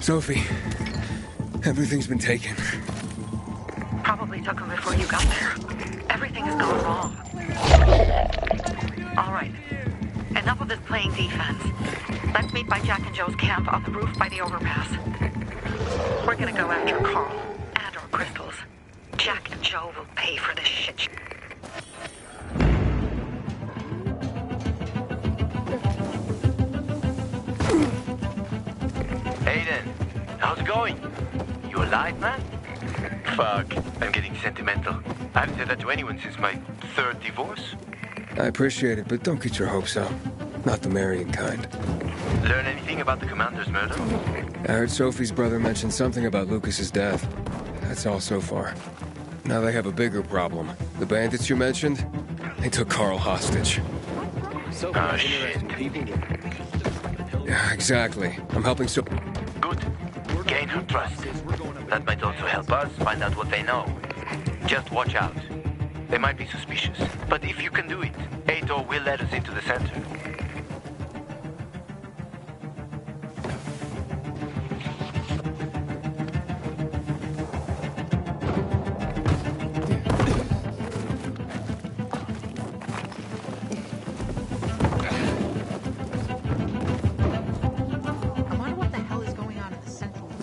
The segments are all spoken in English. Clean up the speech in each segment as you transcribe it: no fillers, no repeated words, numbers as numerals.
Sophie, everything's been taken. Probably took them before you got there. Everything has gone wrong. All right. Enough of this playing defense. Let's meet by Jack and Joe's camp on the roof by the overpass. We're gonna go after Carl and our crystals. Jack and Joe will pay for this shit. Aiden, how's it going? You alive, man? Fuck, I'm getting sentimental. I haven't said that to anyone since my third divorce. I appreciate it, but don't get your hopes up. Not the marrying kind. Learn anything about the commander's murder? I heard Sophie's brother mention something about Lucas's death. That's all so far. Now they have a bigger problem. The bandits you mentioned, they took Carl hostage. Oh, shit. Yeah, exactly. I'm helping so... Good. Gain her trust. That might also help us find out what they know. Just watch out. They might be suspicious. But if you can do it, Aitor will let us into the center.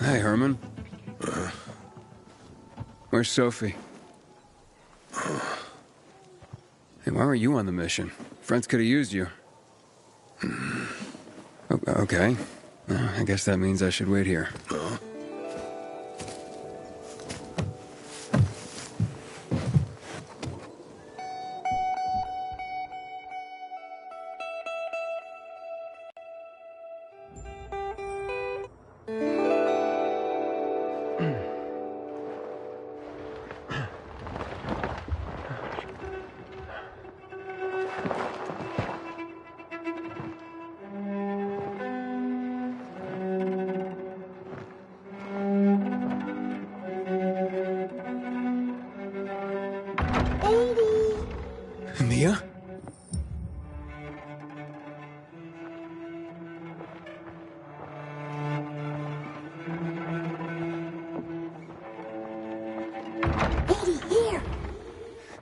Hey, Herman. Where's Sophie? Hey, why were you on the mission? Friends could have used you. Okay. I guess that means I should wait here.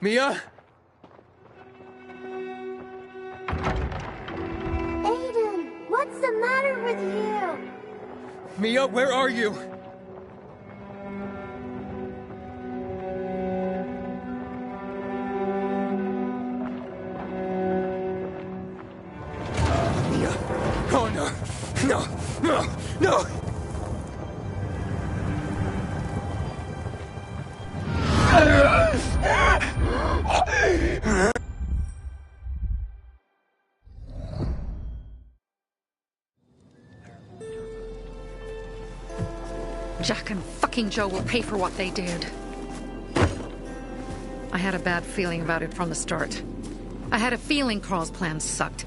Mia? Aiden, what's the matter with you? Mia, where are you? Mia. Oh no. No. No. No. Jack and fucking Joe will pay for what they did. I had a bad feeling about it from the start. I had a feeling Carl's plan sucked,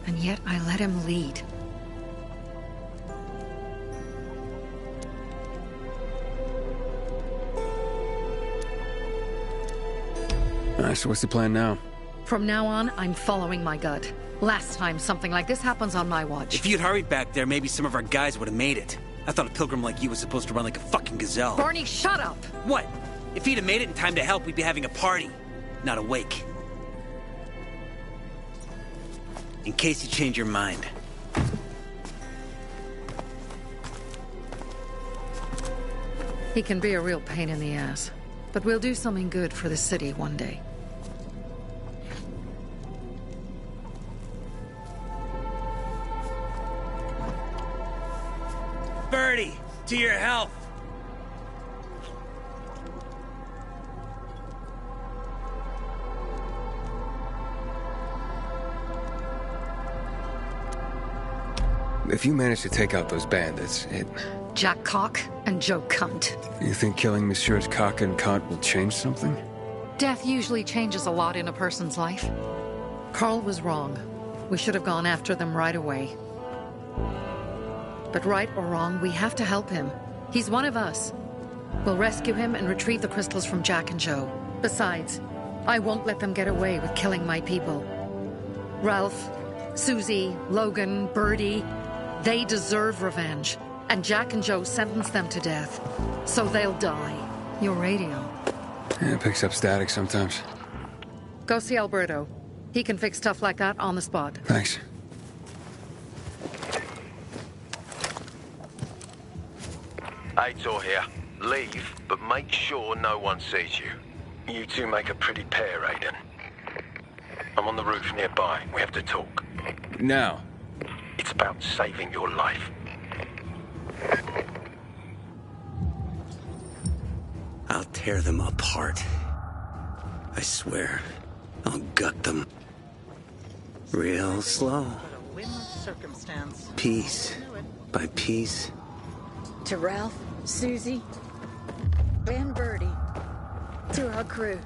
and yet I let him lead. Alright, so what's the plan now? From now on, I'm following my gut. Last time something like this happens on my watch. If you'd hurried back there, maybe some of our guys would have made it. I thought a pilgrim like you was supposed to run like a fucking gazelle. Barney, shut up! What? If he'd have made it in time to help, we'd be having a party, not a wake. In case you change your mind. He can be a real pain in the ass. But we'll do something good for the city one day. Birdie, to your health! If you manage to take out those bandits, Jack Cock and Joe Cunt. You think killing Messieurs Cock and Cunt will change something? Death usually changes a lot in a person's life. Carl was wrong. We should have gone after them right away. But right or wrong, we have to help him. He's one of us. We'll rescue him and retrieve the crystals from Jack and Joe. Besides, I won't let them get away with killing my people. Ralph, Susie, Logan, Birdie, they deserve revenge. And Jack and Joe sentenced them to death. So they'll die. Your radio. Yeah, it picks up static sometimes. Go see Alberto. He can fix stuff like that on the spot. Thanks. Aitor here. Leave, but make sure no one sees you. You two make a pretty pair, Aiden. I'm on the roof nearby. We have to talk. Now. It's about saving your life. I'll tear them apart. I swear, I'll gut them. Real slow. Circumstance. Piece by piece. To Ralph, Susie, and Birdie. To our crew.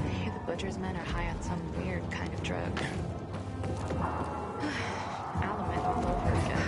I hear the Butcher's men are high on some weird kind of drug. Element all over again.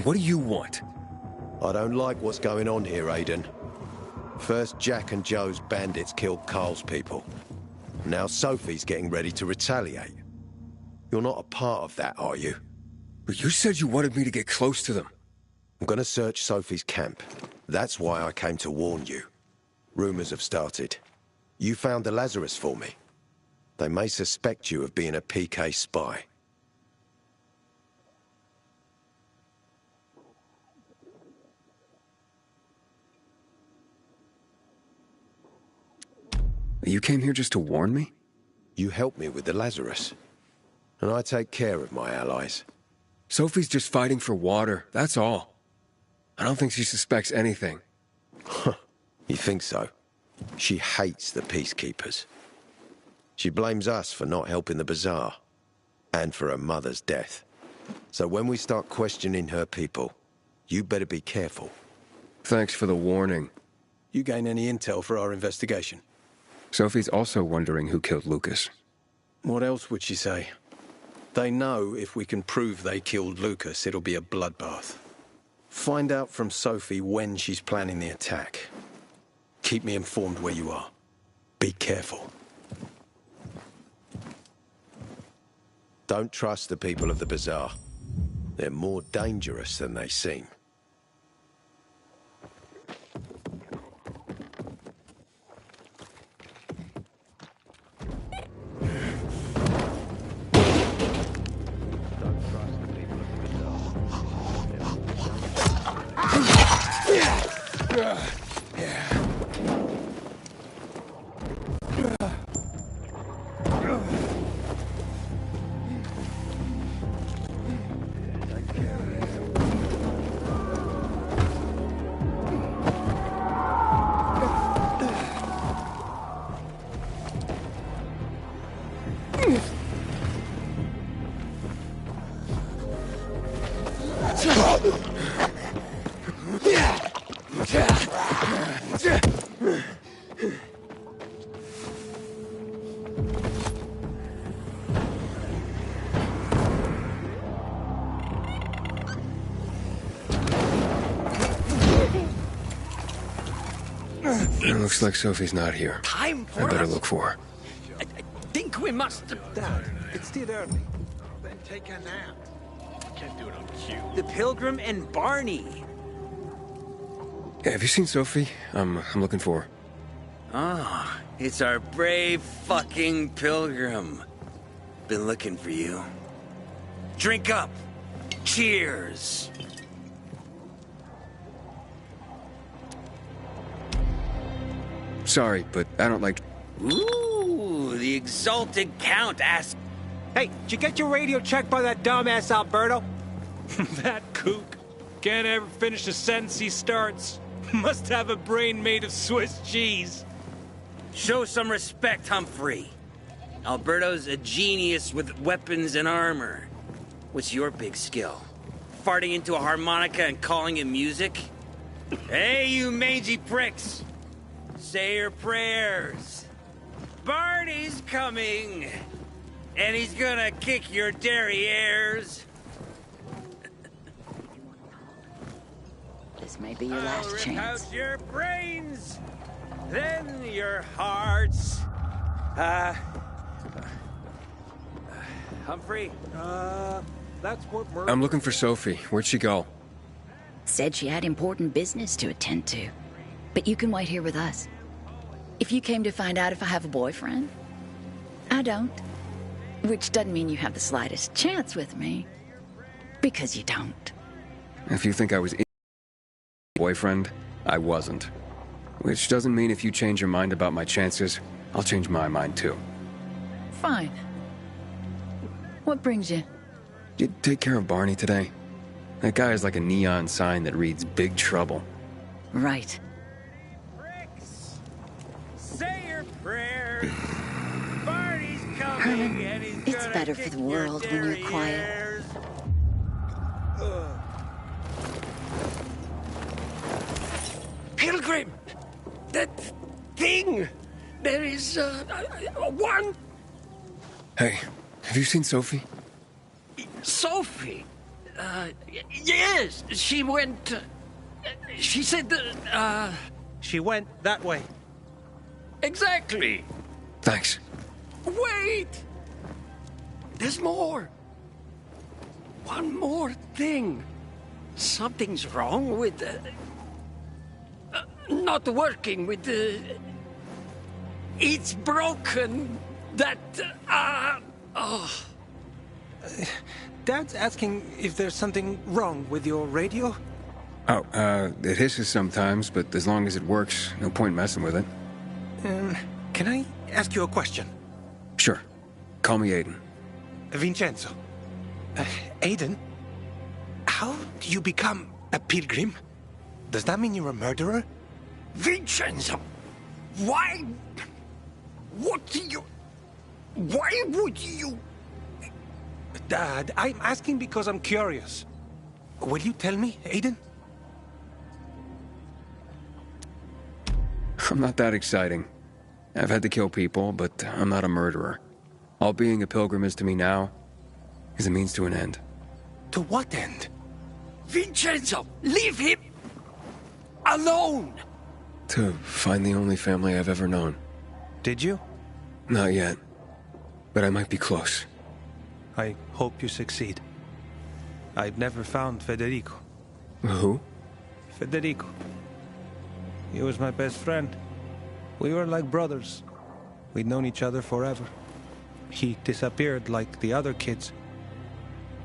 What do you want? I don't like what's going on here, Aiden. First, Jack and Joe's bandits killed Carl's people. Now Sophie's getting ready to retaliate. You're not a part of that, are you? But you said you wanted me to get close to them. I'm gonna search Sophie's camp. That's why I came to warn you. Rumors have started. You found the Lazarus for me. They may suspect you of being a PK spy. You came here just to warn me? You helped me with the Lazarus. And I take care of my allies. Sophie's just fighting for water, that's all. I don't think she suspects anything. You think so? She hates the peacekeepers. She blames us for not helping the bazaar. And for her mother's death. So when we start questioning her people, you better be careful. Thanks for the warning. You gain any intel for our investigation? Sophie's also wondering who killed Lucas. What else would she say? They know if we can prove they killed Lucas, it'll be a bloodbath. Find out from Sophie when she's planning the attack. Keep me informed where you are. Be careful. Don't trust the people of the bazaar. They're more dangerous than they seem. It looks like Sophie's not here. Time for I better us. look for her. I think we must. Dad, it's still early. Then take a nap. Can't do it on cue. The Pilgrim and Barney. Yeah, have you seen Sophie? I'm looking for her. Ah, it's our brave fucking Pilgrim. Been looking for you. Drink up. Cheers. Sorry, but I don't like... Ooh, the Exalted Count asks... Hey, did you get your radio checked by that dumbass Alberto? That kook can't ever finish a sentence he starts. Must have a brain made of Swiss cheese. Show some respect, Humphrey. Alberto's a genius with weapons and armor. What's your big skill? Farting into a harmonica and calling it music? Hey, you mangy pricks! Say your prayers. Barney's coming! And he's gonna kick your derrieres. This may be your last rip chance. out your brains, then your hearts. Humphrey? That's what we're... I'm looking for Sophie. Where'd she go? Said she had important business to attend to. But you can wait here with us. If you came to find out if I have a boyfriend, I don't. Which doesn't mean you have the slightest chance with me. Because you don't. If you think I was boyfriend, I wasn't. Which doesn't mean if you change your mind about my chances, I'll change my mind too. Fine. What brings you? You take care of Barney today? That guy is like a neon sign that reads Big Trouble. Right. Say your prayers. Barney's coming Herman, and he's it's gonna better for kick the your world when you're quiet. derrieres. Pilgrim! That thing! There is, one... Hey, have you seen Sophie? Sophie! Yes, she went... she said, She went that way. Exactly. Thanks. Wait! There's more. One more thing. Something's wrong with... not working with the... It's broken. That... oh... Dad's asking if there's something wrong with your radio? Oh, it hisses sometimes, but as long as it works, no point messing with it. Can I ask you a question? Sure. Call me Aiden. Vincenzo. Aiden? How do you become a pilgrim? Does that mean you're a murderer? Vincenzo! Why... What do you... Why would you... Dad, I'm asking because I'm curious. Will you tell me, Aiden? I'm not that exciting. I've had to kill people, but I'm not a murderer. All being a pilgrim is to me now is a means to an end. To what end? Vincenzo, leave him alone! To find the only family I've ever known. Did you? Not yet, but I might be close. I hope you succeed. I've never found Federico. Who? Federico. He was my best friend. We were like brothers. We'd known each other forever. He disappeared like the other kids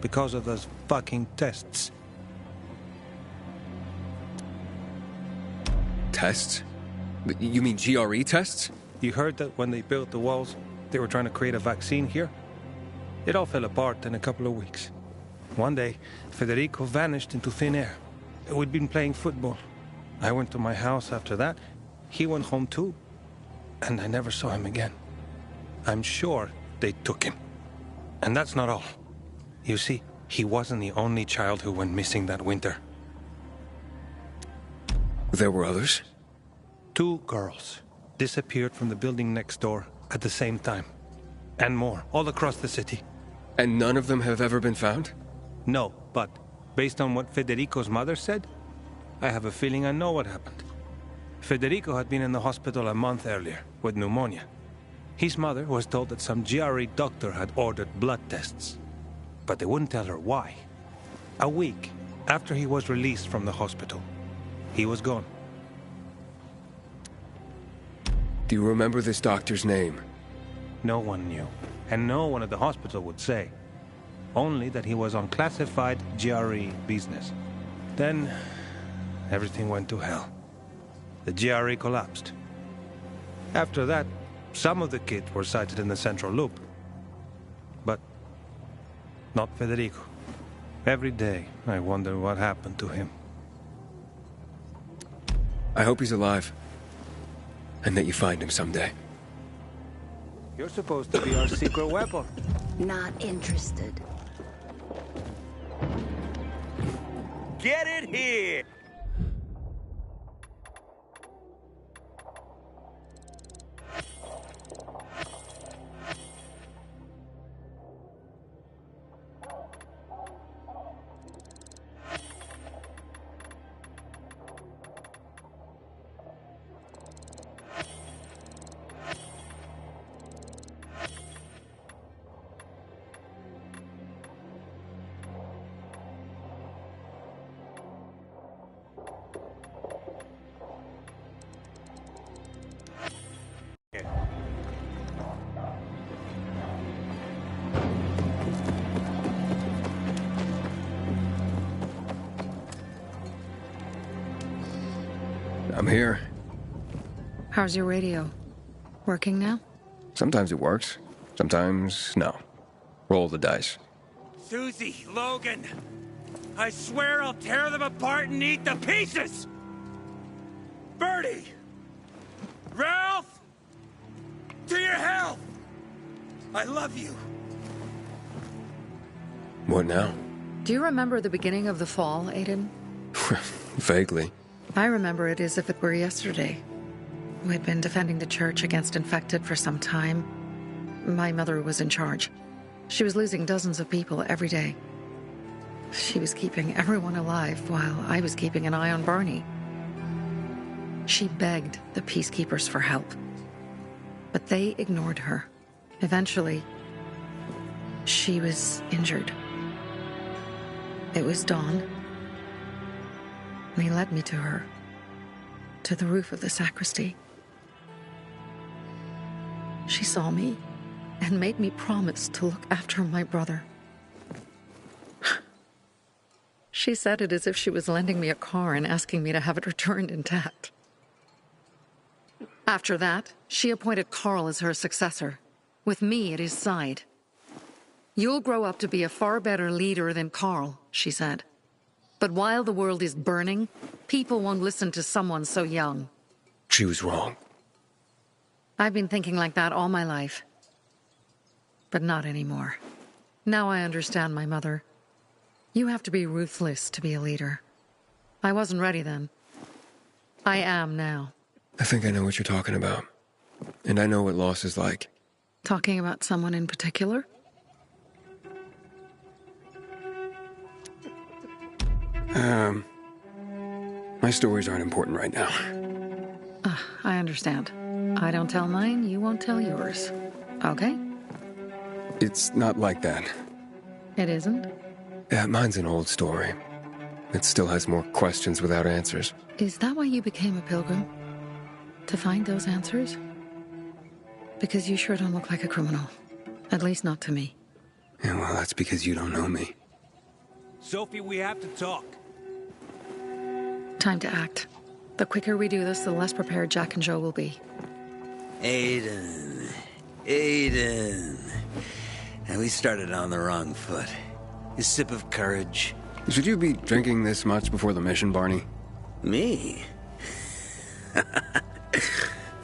because of those fucking tests. Tests? You mean GRE tests? You heard that when they built the walls, they were trying to create a vaccine here? It all fell apart in a couple of weeks. One day, Federico vanished into thin air. We'd been playing football. I went to my house after that. He went home too. And I never saw him again. I'm sure they took him. And that's not all. You see, he wasn't the only child who went missing that winter. There were others? 2 girls disappeared from the building next door at the same time. And more, all across the city. And none of them have ever been found? No, but based on what Federico's mother said, I have a feeling I know what happened. Federico had been in the hospital a month earlier with pneumonia. His mother was told that some GRE doctor had ordered blood tests, but they wouldn't tell her why. A week after he was released from the hospital, he was gone. Do you remember this doctor's name? No one knew, and no one at the hospital would say. Only that he was on classified GRE business. Then, everything went to hell. The GRE collapsed. After that, some of the kids were sighted in the Central Loop. But not Federico. Every day, I wonder what happened to him. I hope he's alive. And that you find him someday. You're supposed to be our secret weapon. Not interested. Get it here! I'm here. How's your radio? Working now? Sometimes it works. Sometimes, no. Roll the dice. Susie, Logan, I swear I'll tear them apart and eat the pieces! Bertie! Ralph! To your health! I love you. What now? Do you remember the beginning of the fall, Aiden? Vaguely. I remember it as if it were yesterday. We'd been defending the church against infected for some time. My mother was in charge. She was losing dozens of people every day. She was keeping everyone alive while I was keeping an eye on Barney. She begged the Peacekeepers for help, but they ignored her. Eventually, she was injured. It was dawn, and he led me to her, to the roof of the sacristy. She saw me and made me promise to look after my brother. She said it as if she was lending me a car and asking me to have it returned intact. After that, she appointed Carl as her successor, with me at his side. You'll grow up to be a far better leader than Carl, she said. But while the world is burning, people won't listen to someone so young. She was wrong. I've been thinking like that all my life. But not anymore. Now I understand my mother. You have to be ruthless to be a leader. I wasn't ready then. I am now. I think I know what you're talking about. And I know what loss is like. Talking about someone in particular? My stories aren't important right now. I understand. I don't tell mine, you won't tell yours. Okay? It's not like that. It isn't? Yeah, mine's an old story. It still has more questions without answers. Is that why you became a pilgrim? To find those answers? Because you sure don't look like a criminal. At least not to me. Yeah, well, that's because you don't know me. Sophie, we have to talk. Time to act. The quicker we do this, the less prepared Jack and Joe will be. Aiden. And we started on the wrong foot. A sip of courage. Should you be drinking this much before the mission, Barney? Me?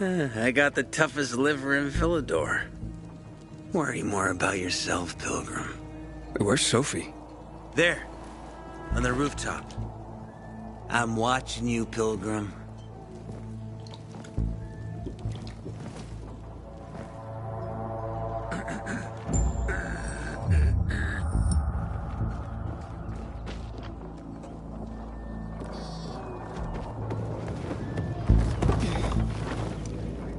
I got the toughest liver in Philidor. Worry more about yourself, Pilgrim. Where's Sophie? There. On the rooftop. I'm watching you, Pilgrim.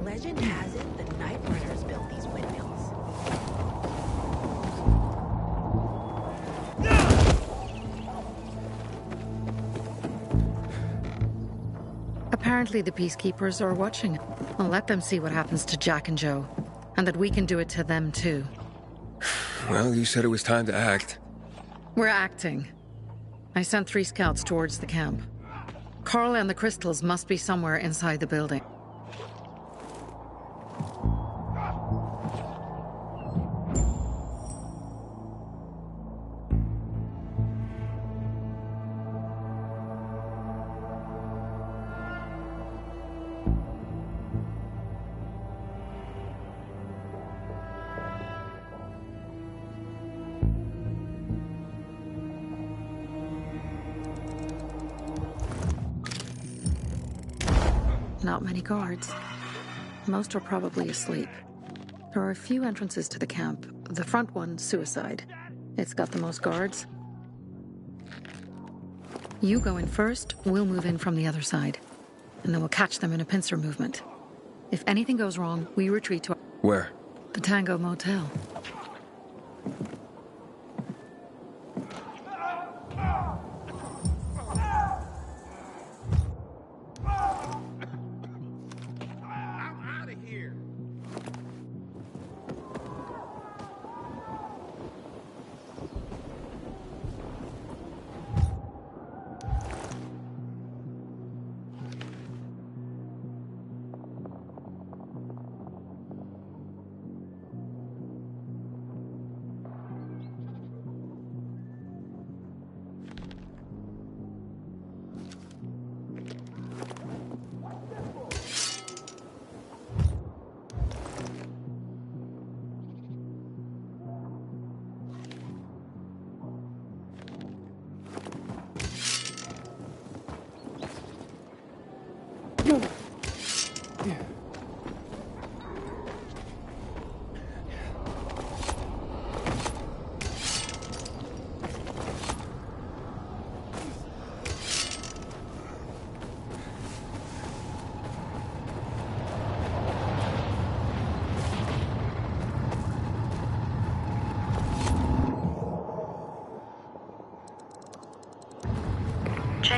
Legend has it the Night Runners built these windmills. Apparently the Peacekeepers are watching. I'll let them see what happens to Jack and Joe. And that we can do it to them too. Well, you said it was time to act. We're acting. I sent 3 scouts towards the camp. Carl and the crystals must be somewhere inside the building. Not many guards. Most are probably asleep. There are a few entrances to the camp. The front one, suicide. It's got the most guards. You go in first, we'll move in from the other side. And then we'll catch them in a pincer movement. If anything goes wrong, we retreat to... Where? The Tango Motel.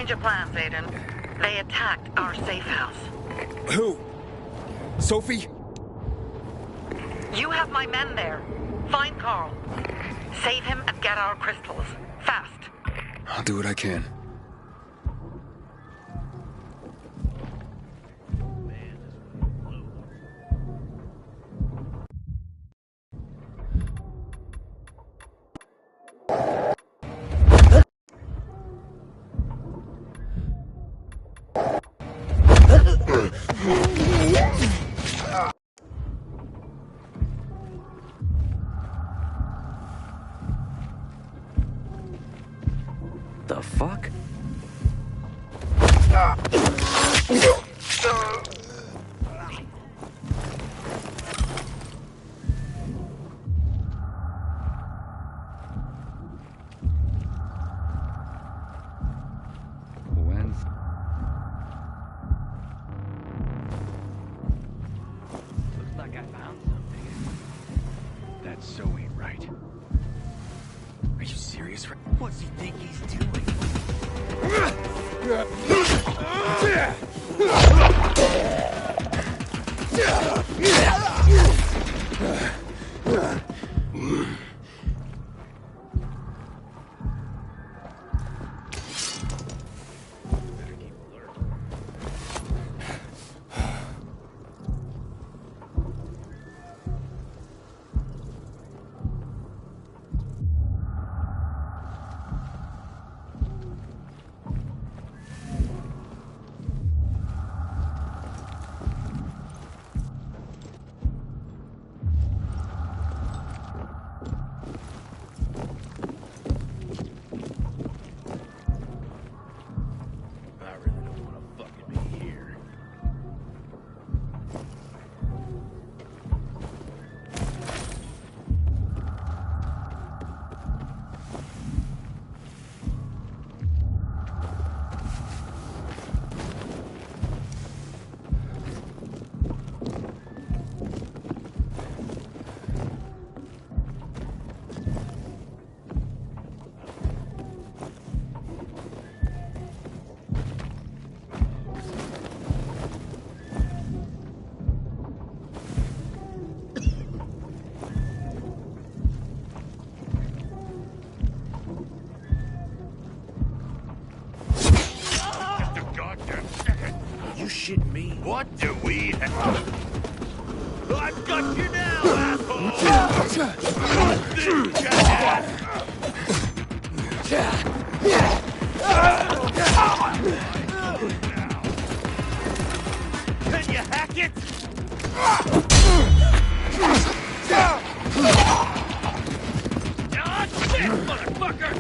Change of plans, Aiden. They attacked our safe house. Who? Sophie? You have my men there. Find Carl. Save him and get our crystals. Fast. I'll do what I can. The fuck? Looks like I found something. That so ain't right. Are you serious? What's he think he's doing? You shitting me? What do we have? I've got you now, asshole! Can you hack it? Ah, shit, motherfucker!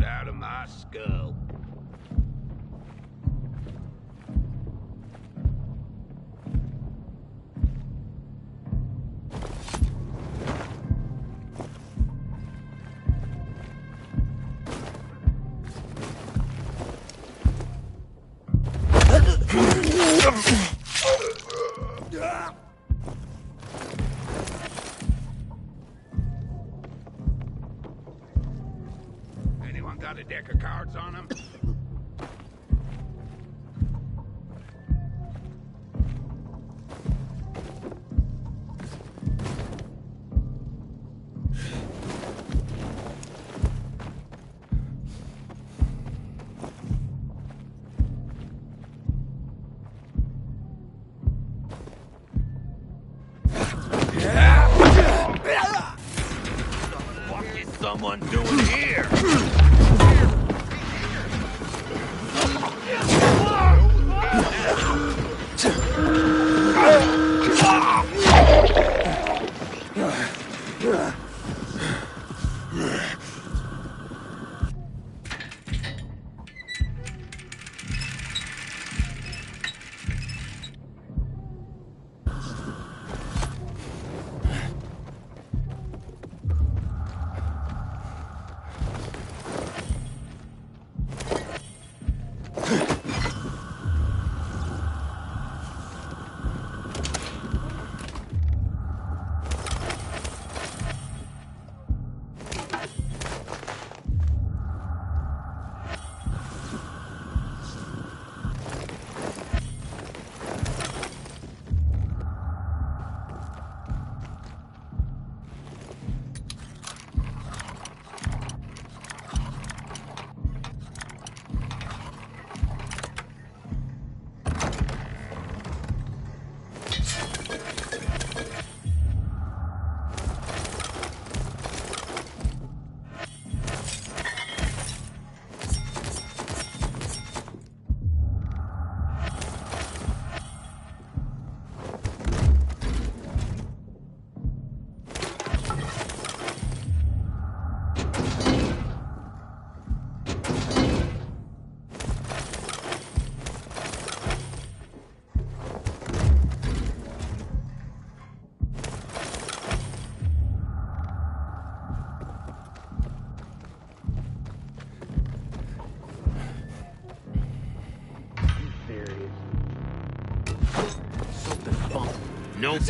Out of my skull. Anyone got a deck of cards on him? Nope.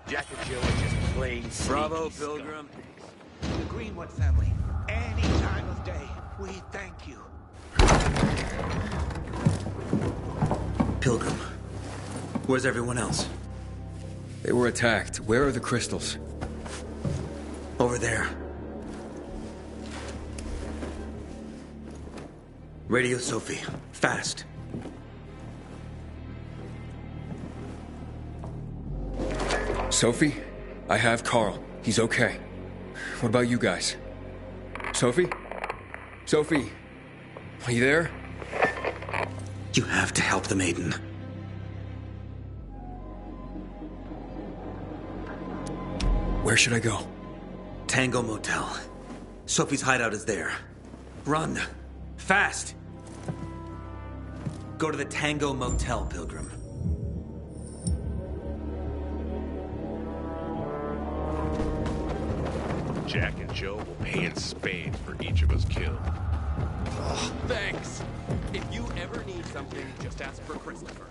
Jack and Jill are just plain Bravo, sneaky Pilgrim. The Greenwood family, any time of day, we thank you. Pilgrim. Where's everyone else? They were attacked. Where are the crystals? Over there. Radio Sophie. Fast. Sophie? I have Carl. He's okay. What about you guys? Sophie? Sophie? Are you there? You have to help the maiden. Where should I go? Tango Motel. Sophie's hideout is there. Run. Fast. Go to the Tango Motel, Pilgrim. Jack and Joe will pay in spades for each of us killed. Oh, thanks. If you ever need something, just ask for Christopher.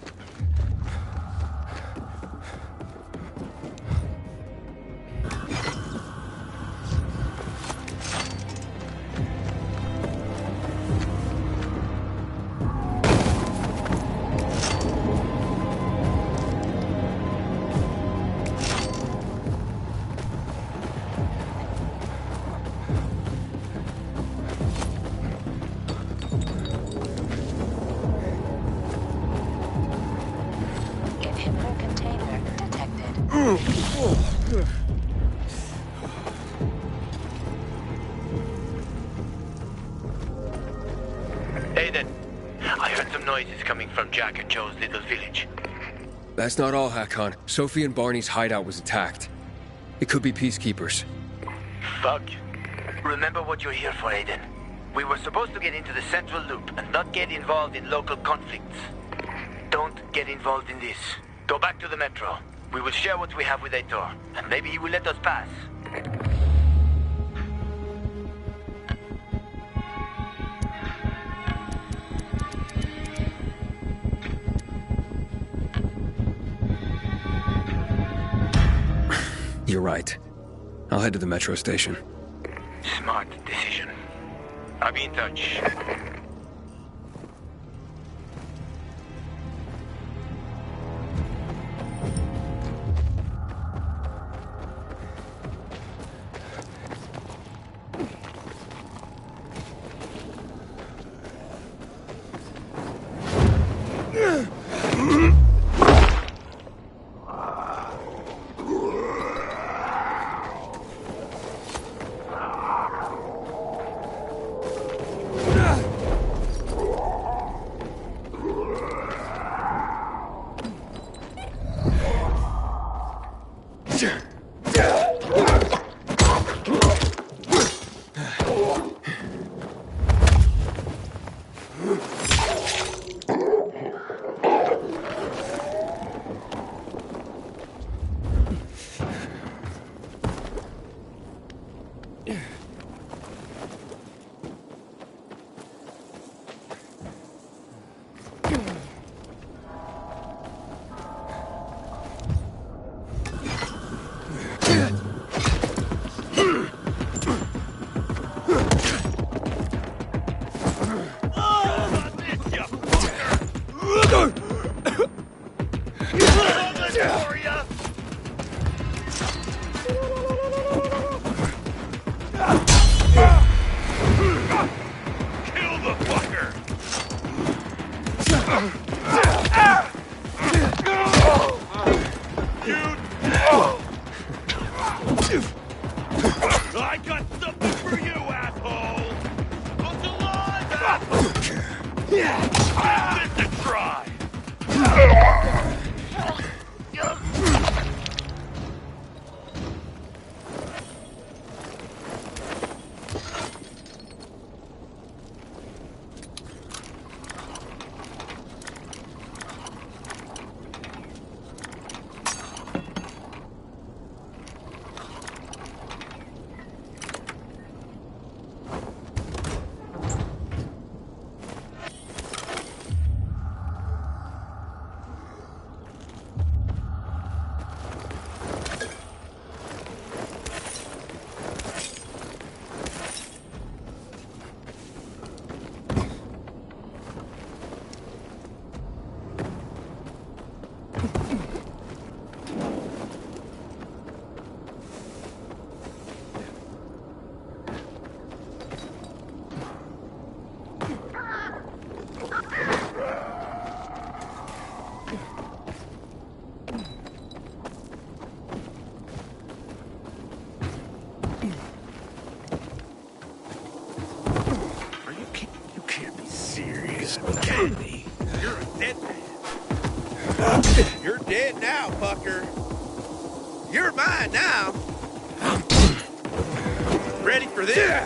I heard some noises coming from Jack and Joe's little village. That's not all, Hakon. Sophie and Barney's hideout was attacked. It could be peacekeepers. Fuck. Remember what you're here for, Aiden. We were supposed to get into the Central Loop and not get involved in local conflicts. Don't get involved in this. Go back to the Metro. We will share what we have with Aitor, and maybe he will let us pass. You're right. I'll head to the metro station. Smart decision. I'll be in touch. I got something for you, asshole! Look alive, asshole! Give this a try! You're dead now, fucker. You're mine now. Ready for this?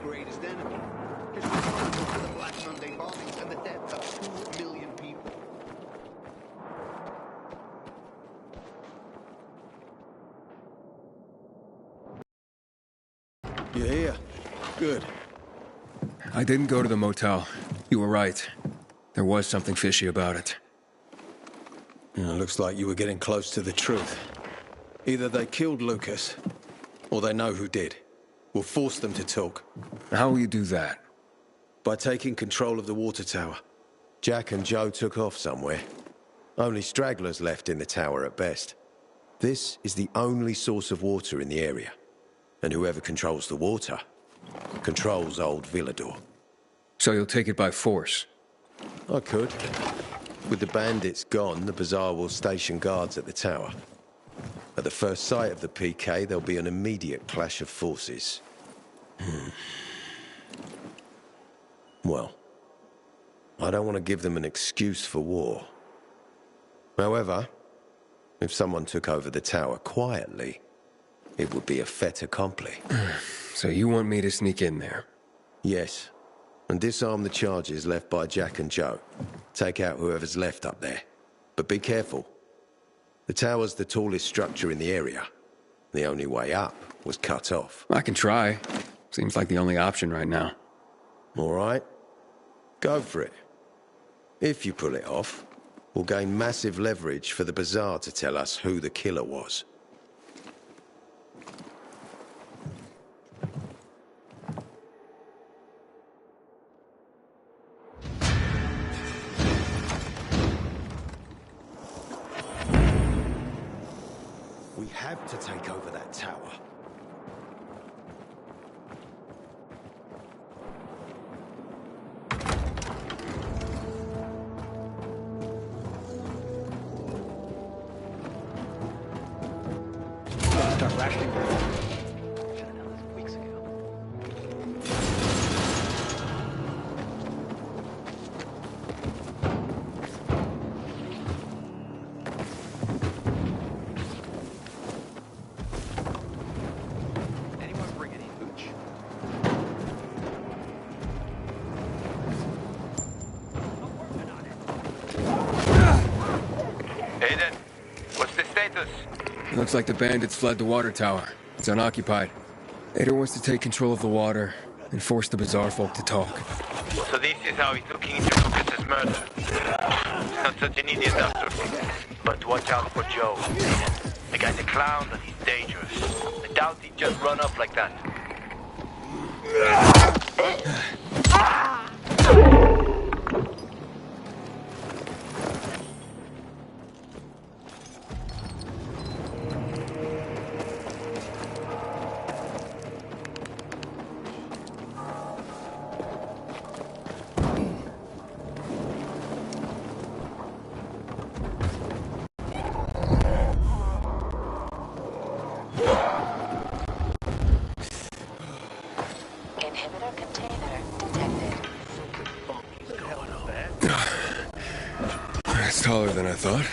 greatest enemy. Is responsible for the Black Monday bombings and the death of 2 million people. You're here. Good. I didn't go to the motel. You were right. There was something fishy about it. Looks like you were getting close to the truth. Either they killed Lucas, or they know who did. We'll force them to talk. How will you do that? By taking control of the water tower. Jack and Joe took off somewhere. Only stragglers left in the tower at best. This is the only source of water in the area. And whoever controls the water controls old Villador. So you'll take it by force? I could. With the bandits gone, the Bazaar will station guards at the tower. At the first sight of the PK, there'll be an immediate clash of forces. Well, I don't want to give them an excuse for war. However, if someone took over the tower quietly, it would be a fait accompli. So you want me to sneak in there? Yes. And disarm the charges left by Jack and Joe. Take out whoever's left up there. But be careful. The tower's the tallest structure in the area. The only way up was cut off. I can try. Seems like the only option right now. All right. Go for it. If you pull it off, we'll gain massive leverage for the Bazaar to tell us who the killer was. We have to take over that tower. Start rationing. Should have known this weeks ago. Anyone bring any hooch? Aiden, what's the status? Looks like the bandits fled the water tower. It's unoccupied. Ader wants to take control of the water and force the Bazaar folk to talk. So this is how he's looking into Lucas's murder. Not such an idiot after all. But watch out for Joe. The guy's a clown, but he's dangerous. I doubt he'd just run off like that. Inhibitor container detected. It's taller than I thought.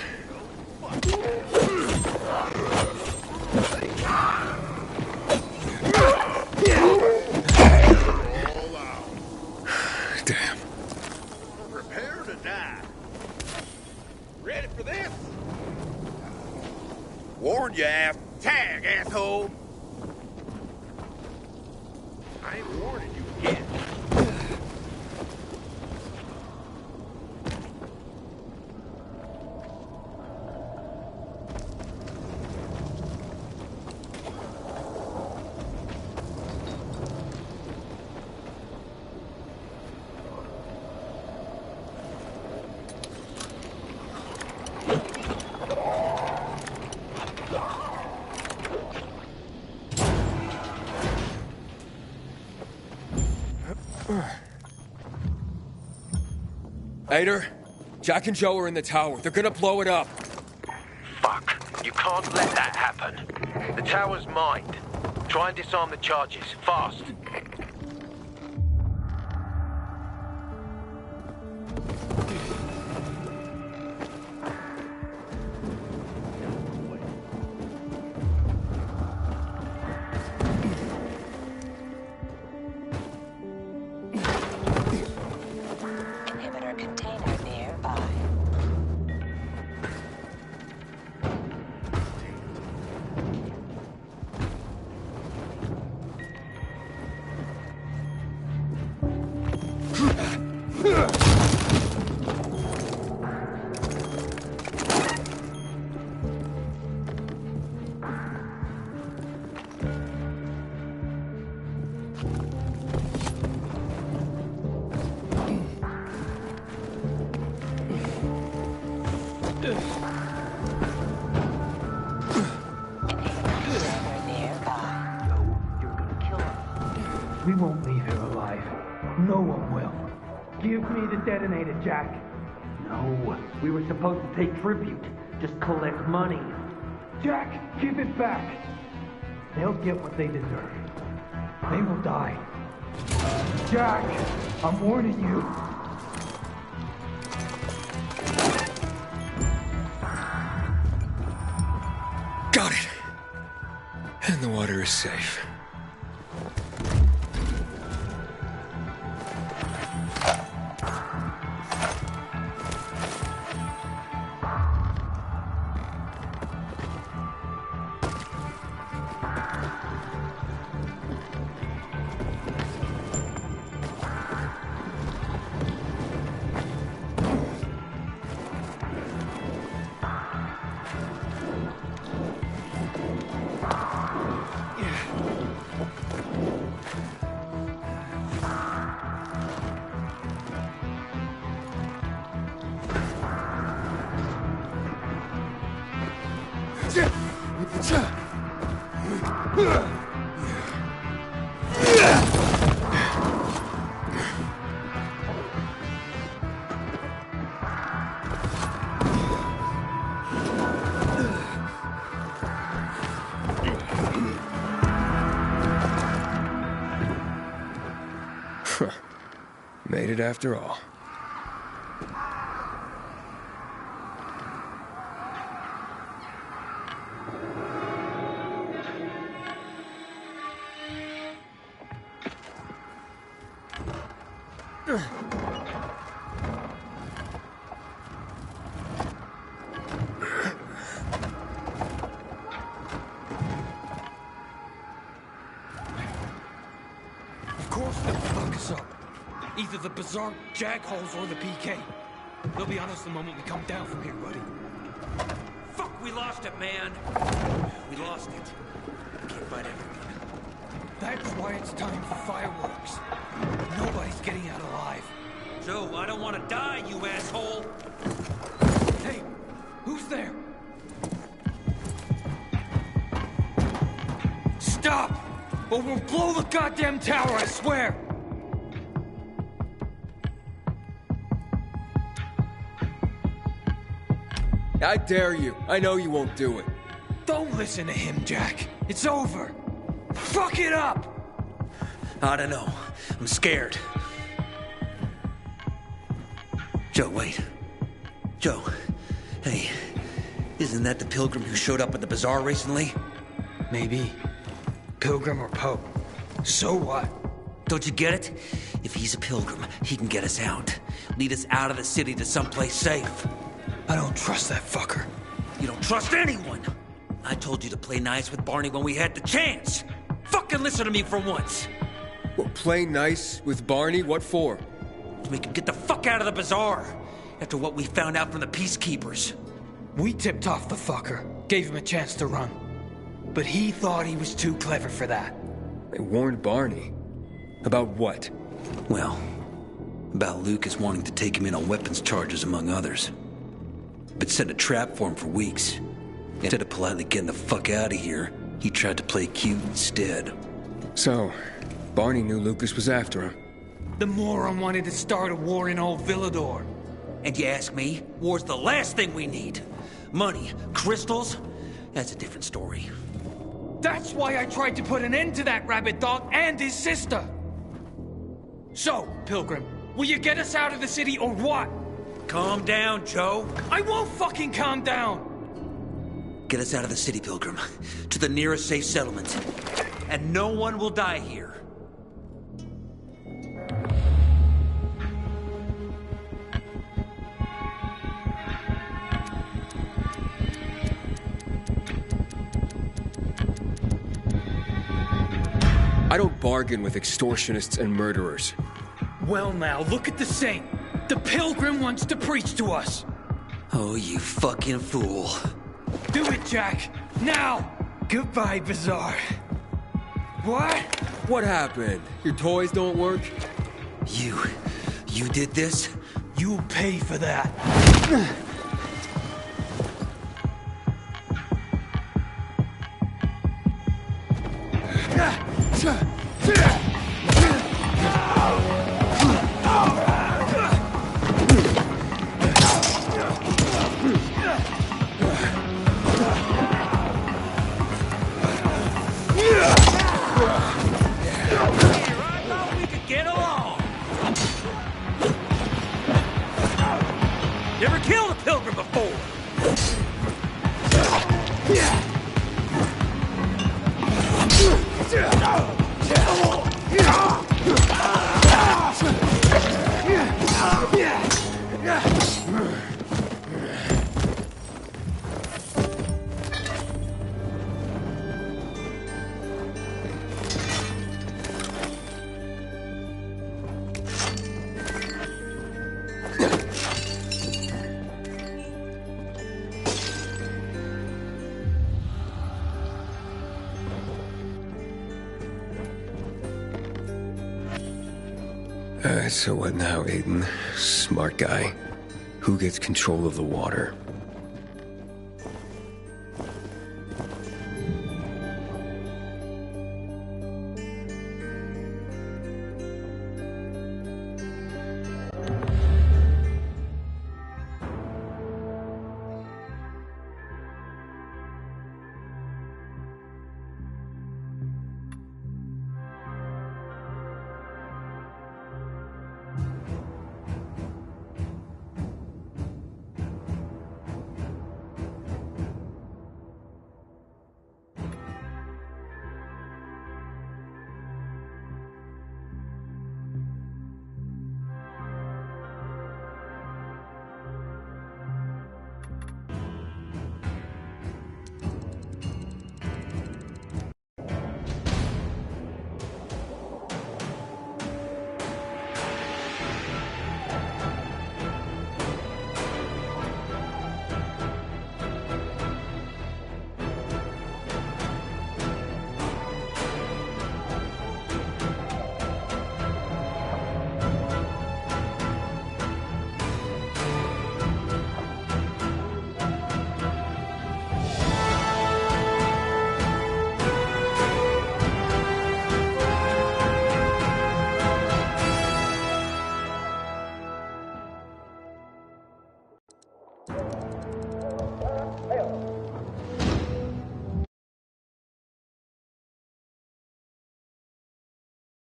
Damn. Prepare to die. Ready for this? Warned you, ass. Tag, asshole. I ain't warning you again. Ader, Jack and Joe are in the tower. They're gonna blow it up. Fuck. You can't let that happen. The tower's mined. Try and disarm the charges. Fast. We won't leave here alive. No one will. Give me the detonator, Jack. No, we were supposed to take tribute. Just collect money. Jack, give it back. They'll get what they deserve. They will die. Jack, I'm warning you. Got it. And the water is safe. Made it after all. Of course they'll fuck us up. Either the Bazaar jackholes or the PK. They'll be on us the moment we come down from here, buddy. Fuck, we lost it, man. We lost it. Can't fight everything. That's why it's time for fireworks. Nobody's getting out alive. Joe, I don't want to die, you asshole. Hey, who's there? Stop! Or we'll blow the goddamn tower, I swear! I dare you. I know you won't do it. Don't listen to him, Jack. It's over. Fuck it up! I don't know. I'm scared. Joe, wait. Joe. Hey, isn't that the pilgrim who showed up at the bazaar recently? Maybe. Pilgrim or Pope. So what? Don't you get it? If he's a pilgrim, he can get us out. Lead us out of the city to someplace safe. I don't trust that fucker. You don't trust anyone! I told you to play nice with Barney when we had the chance! Fucking listen to me for once! Well, play nice with Barney? What for? To make him get the fuck out of the bazaar! After what we found out from the Peacekeepers. We tipped off the fucker. Gave him a chance to run. But he thought he was too clever for that. They warned Barney. About what? Well, about Lucas wanting to take him in on weapons charges, among others. But set a trap for him for weeks. Instead of politely getting the fuck out of here, he tried to play cute instead. So, Barney knew Lucas was after him. The moron wanted to start a war in old Villador. And you ask me, war's the last thing we need. Money, crystals, that's a different story. That's why I tried to put an end to that rabbit dog and his sister. So, Pilgrim, will you get us out of the city or what? Calm down, Joe. I won't fucking calm down! Get us out of the city, Pilgrim. To the nearest safe settlement. And no one will die here. I don't bargain with extortionists and murderers. Well now, look at the saint. The Pilgrim wants to preach to us. Oh, you fucking fool. Do it, Jack. Now! Goodbye, Bazaar. What? What happened? Your toys don't work? You did this? You'll pay for that. You ever killed a pilgrim before? So what now, Aiden? Smart guy. Who gets control of the water?